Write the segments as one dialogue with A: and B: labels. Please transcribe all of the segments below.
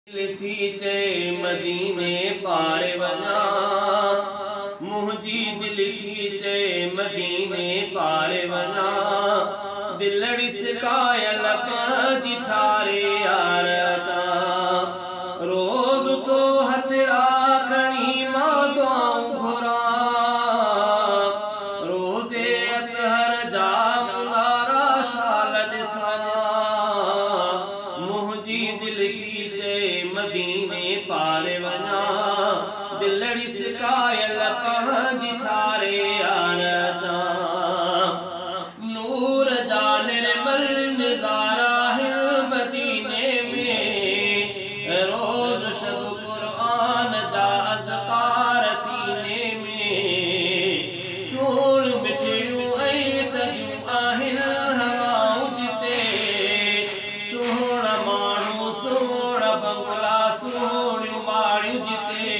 A: थी चे मदीने पारे वना मुझी दिल थी चे मदीने पारे वना दिलड़ी सिकायल पाजी ठारे यार चा रोज तो हथड़ा खणी मां दुआऊं घुरा रोज़े अतहर जा मुनारा शाल ॾिसां मुझी दिल थी चे मदीने पारे वना दिलड़ी सिकायल पाजी ठारे यार चा नूर जा निर्मल नज़ारा है मदीने में रोज शब कुरान जा अज़कार सीने में सुन मिठियूं ऐं तरियूं आहिनि हवाऊं जिते सुहिणा माण्हू सुहिणा बंगला सुहिणियूं माड़ियूं जिते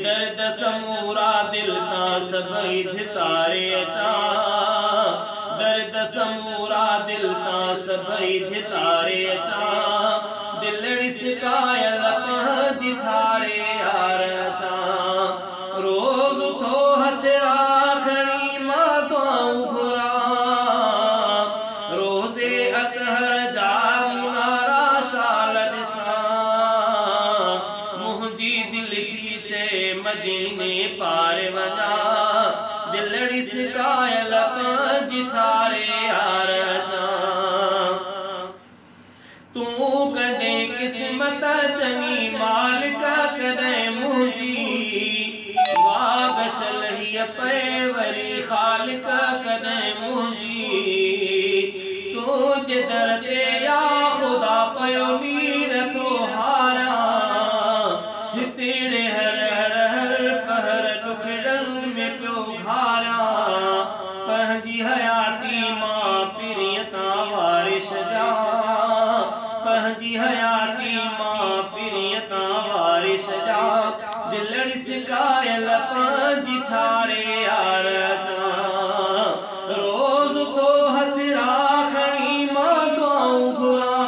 A: दर्द समूरा दिल तां सभई धितारे अचा दर्द समूरा दिल तां सभई धितारे अचा दिलड़ी सिकायल पाजी ठारे यार अचा रोज़ थो हथड़ा खणी मां दुआऊं घुरा रोज़े अतहर जा मुनारा शाल ॾिसां मुझी दिल थी चे मदीने पारे वना दिलड़ी सिकायल पाजी ठारे यार चा तू कदे किस्मत चंगी मालिक कदे मुझी वागश लही पे वरी खालिक कदे मुझी तुझे दर ते या खुदा पयो मीर थो हारा हितेड़े हर हर हर पहर दुखड़न में पियो घारा पंहिंजी हयाती मां पिरियता वारिश जा पंहिंजी हयाती मां पिरियता वारिश जा दिलड़ी सिकायल पाजी ठारे यार चा रोज़ तो हथड़ा खणी मां दुआऊं घुरा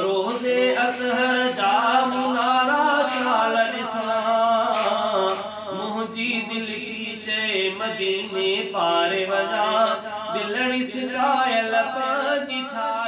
A: रोज़े अतहर जा मुनारा शाल ॾिसां मुझी दिल थी चे मदीने पारे वना दिलड़ी सिकायल पाजी ठारे